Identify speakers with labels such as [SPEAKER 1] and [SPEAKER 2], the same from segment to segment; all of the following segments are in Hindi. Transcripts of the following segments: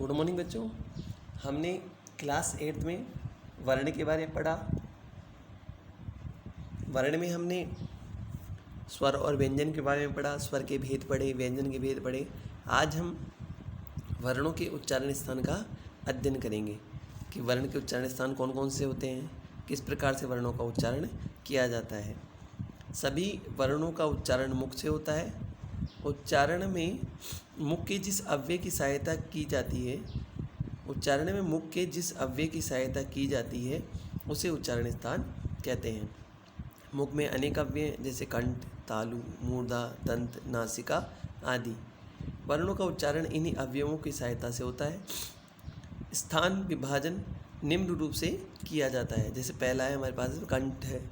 [SPEAKER 1] गुड मॉर्निंग बच्चों। हमने क्लास 8 में वर्ण के बारे में पढ़ा। वर्ण में हमने स्वर और व्यंजन के बारे में पढ़ा, स्वर के भेद पढ़े, व्यंजन के भेद पढ़े। आज हम वर्णों के उच्चारण स्थान का अध्ययन करेंगे कि वर्ण के उच्चारण स्थान कौन कौन से होते हैं, किस प्रकार से वर्णों का उच्चारण किया जाता है। सभी वर्णों का उच्चारण मुख से होता है। उच्चारण में मुख के जिस अव्यय की सहायता की जाती है, उच्चारण में मुख के जिस अव्यय की सहायता की जाती है उसे उच्चारण स्थान कहते हैं। मुख में अनेक अव्यय जैसे कंठ, तालु, मूर्धा, दंत, नासिका आदि। वर्णों का उच्चारण इन्हीं अवयवों की सहायता से होता है। स्थान विभाजन निम्न रूप से किया जाता है। जैसे पहला है हमारे पास कंठ है,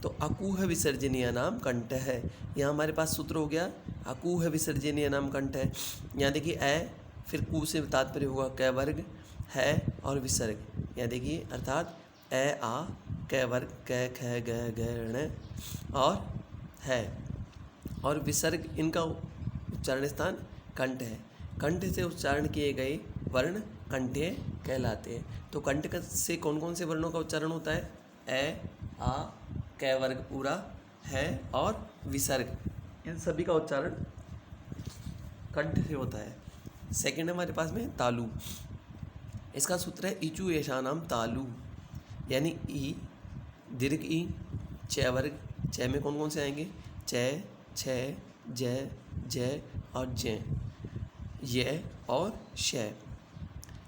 [SPEAKER 1] तो अकूह विसर्जनीय नाम कंठ है। यहाँ हमारे पास सूत्र हो गया अकूह विसर्जनीय नाम कंठ है। यहाँ देखिए ए, फिर कू से तात्पर्य होगा कै वर्ग है और विसर्ग। यहाँ देखिए अर्थात ए आ कै वर्ग कै ख ग ण और है और विसर्ग, इनका उच्चारण स्थान कंठ है। कंठ से उच्चारण किए गए वर्ण कंठे कहलाते हैं। तो कंठ से कौन कौन से वर्णों का उच्चारण होता है? ए, आ, कै वर्ग पूरा, है और विसर्ग, इन सभी का उच्चारण कंठ से होता है। सेकंड हमारे पास में तालु। इसका सूत्र है इचु ऐशा नाम तालु, यानी ई, दीर्घ ई, च वर्ग, च में कौन कौन से आएंगे? च, छ, ज, ज और ज, य और श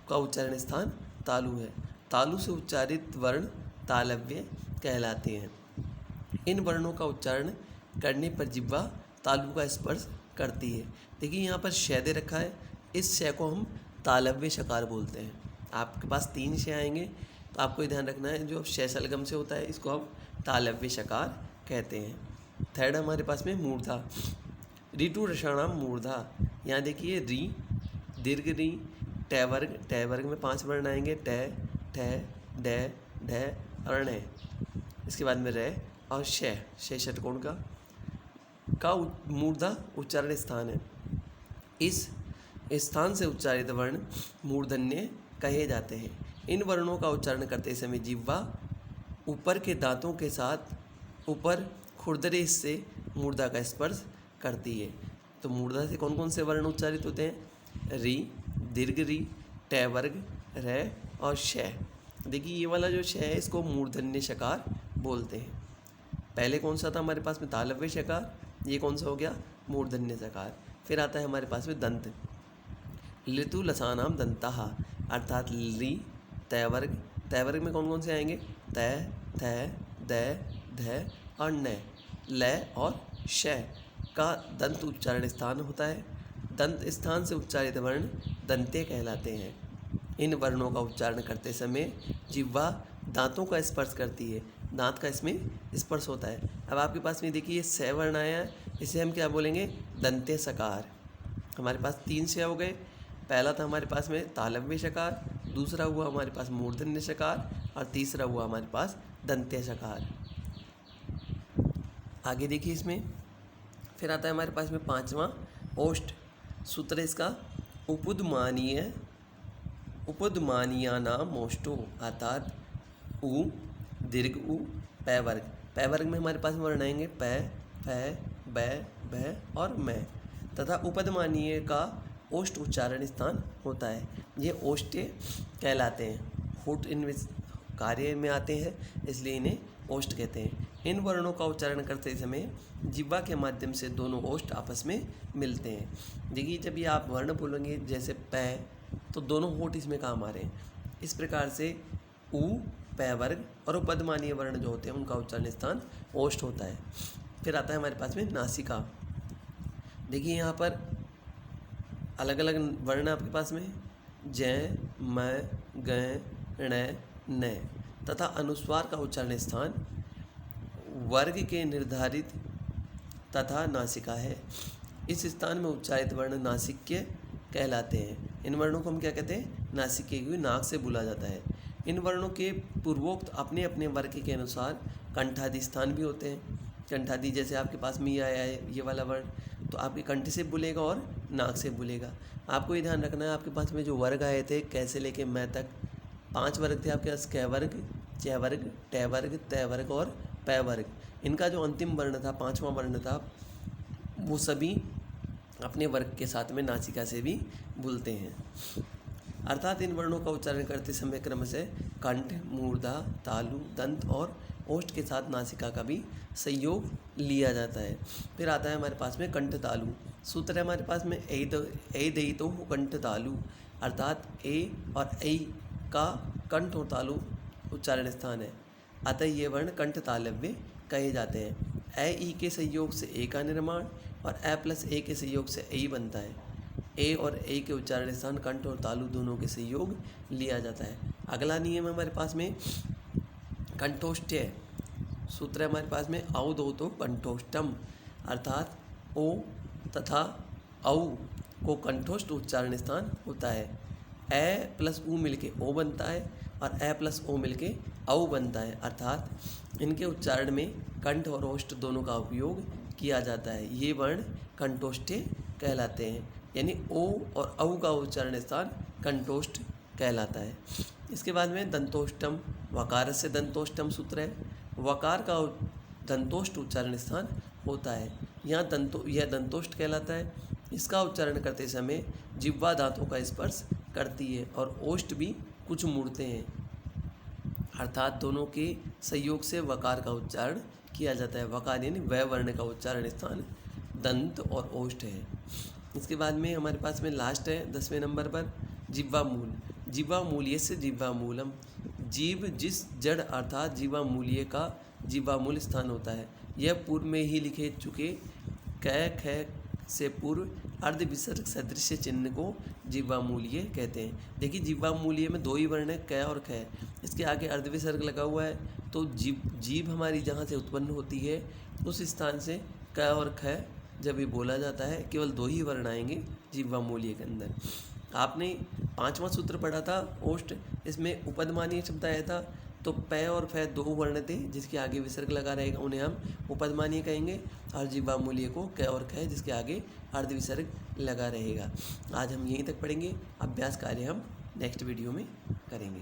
[SPEAKER 1] का उच्चारण स्थान तालु है। तालु से उच्चारित वर्ण तालव्य कहलाते हैं। इन वर्णों का उच्चारण करने पर जिह्वा तालु का स्पर्श करती है। देखिए यहाँ पर श दे रखा है, इस श को हम तालव्य शकार बोलते हैं। आपके पास 3 श आएंगे तो आपको ये ध्यान रखना है, जो श सलगम से होता है इसको हम तालव्य शकार कहते हैं। थर्ड हमारे पास में मूर्धा। ऋतु रसाणाम मूर्धा। यहाँ देखिए री, दीर्घ री, ट वर्ग में 5 वर्ण आएंगे, ट, ठ, ड, ढ और ण। इसके बाद में र और श षटकोण का मूर्धा उच्चारण स्थान है। इस स्थान से उच्चारित वर्ण मूर्धन्य कहे जाते हैं। इन वर्णों का उच्चारण करते समय जिह्वा ऊपर के दांतों के साथ ऊपर खुरदरे हिस्से मूर्धा का स्पर्श करती है। तो मूर्धा से कौन कौन से वर्ण उच्चारित होते हैं? री, दीर्घ री, ट वर्ग, र और श। देखिए ये वाला जो श है इसको मूर्धन्य शकार बोलते हैं। पहले कौन सा था हमारे पास में? तालव्य शकार। ये कौन सा हो गया? मूर्धन्य शकार। फिर आता है हमारे पास में दंत। लितु लसानाम दंताः, अर्थात ली, तय वर्ग में कौन कौन से आएंगे? तय, थ, द, ध और न। ल और श का दंत उच्चारण स्थान होता है। दंत स्थान से उच्चारित वर्ण दंते कहलाते हैं। इन वर्णों का उच्चारण करते समय जिह्वा दांतों का स्पर्श करती है। दांत का इसमें स्पर्श होता है। अब आपके पास में देखिए ये स वर्ण आया है, इसे हम क्या बोलेंगे? दंते सकार। हमारे पास 3 स हो गए। पहला था हमारे पास में तालव्य शकार, दूसरा हुआ हमारे पास मूर्धन्य शकार और तीसरा हुआ हमारे पास दंते शकार। आगे देखिए इसमें फिर आता है हमारे पास में 5वां ओष्ठ। सूत्र इसका उपदमानीय नाम ओष्ठो, अर्थात उ, दीर्घ उ, पै वर्ग में हमारे पास वर्ण आएंगे पै, फै, बै, भै और मै तथा उपदमानीय का ओष्ठ उच्चारण स्थान होता है। ये ओष्ठ्य कहलाते हैं। होठ इनमें कार्य में आते हैं इसलिए इन्हें ओष्ठ कहते हैं। इन वर्णों का उच्चारण करते समय जिह्वा के माध्यम से दोनों ओष्ठ आपस में मिलते हैं। देखिए जब ये आप वर्ण बोलेंगे जैसे पै, तो दोनों होठ इसमें काम आ रहे हैं। इस प्रकार से उ, पै वर्ग और उपदमानीय वर्ण जो होते हैं उनका उच्चारण स्थान ओष्ठ होता है। फिर आता है हमारे पास में नासिका। देखिए यहाँ पर अलग अलग वर्ण आपके पास में ज, म, ग, ण, न तथा अनुस्वार का उच्चारण स्थान वर्ग के निर्धारित तथा नासिका है। इस स्थान में उच्चारित वर्ण नासिक्य कहलाते हैं। इन वर्णों को हम क्या कहते हैं? नासिक्य, क्योंकि नाक से बोला जाता है। इन वर्णों के पूर्वोक्त अपने अपने वर्ग के अनुसार कंठादि स्थान भी होते हैं। कंठादि जैसे आपके पास में आया है ये वाला वर्ण, तो आपके कंठ से बोलेगा और नाक से बोलेगा। आपको ये ध्यान रखना है, आपके पास में जो वर्ग आए थे कैसे लेके मैं तक 5 वर्ग थे आपके पास, कै वर्ग, च वर्ग, ट वर्ग, त वर्ग और पै वर्ग। इनका जो अंतिम वर्ण था, 5वां वर्ण था, वो सभी अपने वर्ग के साथ में नासिका से भी बोलते हैं। अर्थात इन वर्णों का उच्चारण करते समय क्रम से कंठ, मूर्धा, तालु, दंत और ओष्ठ के साथ नासिका का भी सहयोग लिया जाता है। फिर आता है हमारे पास में कंठ तालु। सूत्र है हमारे पास में ए दई तो कंठ तालु, अर्थात ए और ऐ का कंठ और तालु उच्चारण स्थान है, अतः ये वर्ण कंठ तालव्य कहे जाते हैं। ए ई के संयोग से ए का निर्माण और ए प्लस ए के संयोग से ए बनता है। ए और ए के उच्चारण स्थान कंठ और तालु दोनों के सहयोग लिया जाता है। अगला नियम है हमारे पास में कंठोष्ठ्य। सूत्र है हमारे पास में औ दो तो कंठोष्टम, अर्थात ओ तथा औ को कंठोष्ठ उच्चारण स्थान होता है। ए प्लस ऊ मिलके ओ बनता है और ए प्लस ओ मिलके औ बनता है, अर्थात इनके उच्चारण में कंठ और ओष्ठ दोनों का उपयोग किया जाता है। ये वर्ण कंठोष्ठ्य कहलाते हैं, यानी ओ और औ का उच्चारण स्थान कंठोष्ठ कहलाता है। इसके बाद में दंतोष्टम, वकार से दंतोष्टम सूत्र है। वकार का दंतोष्ठ उच्चारण स्थान होता है, यहाँ यह दंतोष्ठ कहलाता है। इसका उच्चारण करते समय जिह्वा दांतों का स्पर्श करती है और ओष्ठ भी कुछ मुड़ते हैं, अर्थात दोनों के संयोग से वकार का उच्चारण किया जाता है। वकार यानी वह वर्ण का उच्चारण स्थान दंत और ओष्ठ है। इसके बाद में हमारे पास में लास्ट है 10वें नंबर पर जिह्वा मूल। जिह्वा मूल्य से जिह्वा मूलम, जीव जिस जड़ अर्थात जिह्वा मूल्य का जिह्वा मूल स्थान होता है। यह पूर्व में ही लिखे चुके कै ख से पूर्व अर्ध विसर्ग सदृश चिन्ह को जिह्वा मूल्य कहते हैं। देखिए जिह्वा मूल्य में दो ही वर्ण है, कै और ख, इसके आगे अर्ध विसर्ग लगा हुआ है, तो जीभ हमारी जहाँ से उत्पन्न होती है उस स्थान से कै और ख जब ये बोला जाता है केवल दो ही वर्ण आएंगे जिह्वा मूल्य के अंदर। आपने 5वां सूत्र पढ़ा था ओष्ठ, इसमें उपदमानीय शब्द आया था, तो पै और फै दो वर्ण थे जिसके आगे विसर्ग लगा रहेगा, उन्हें हम उपदमानीय कहेंगे, और जिह्वा मूल्य को कै और ख जिसके आगे अर्ध विसर्ग लगा रहेगा। आज हम यहीं तक पढ़ेंगे, अभ्यास कार्य हम नेक्स्ट वीडियो में करेंगे।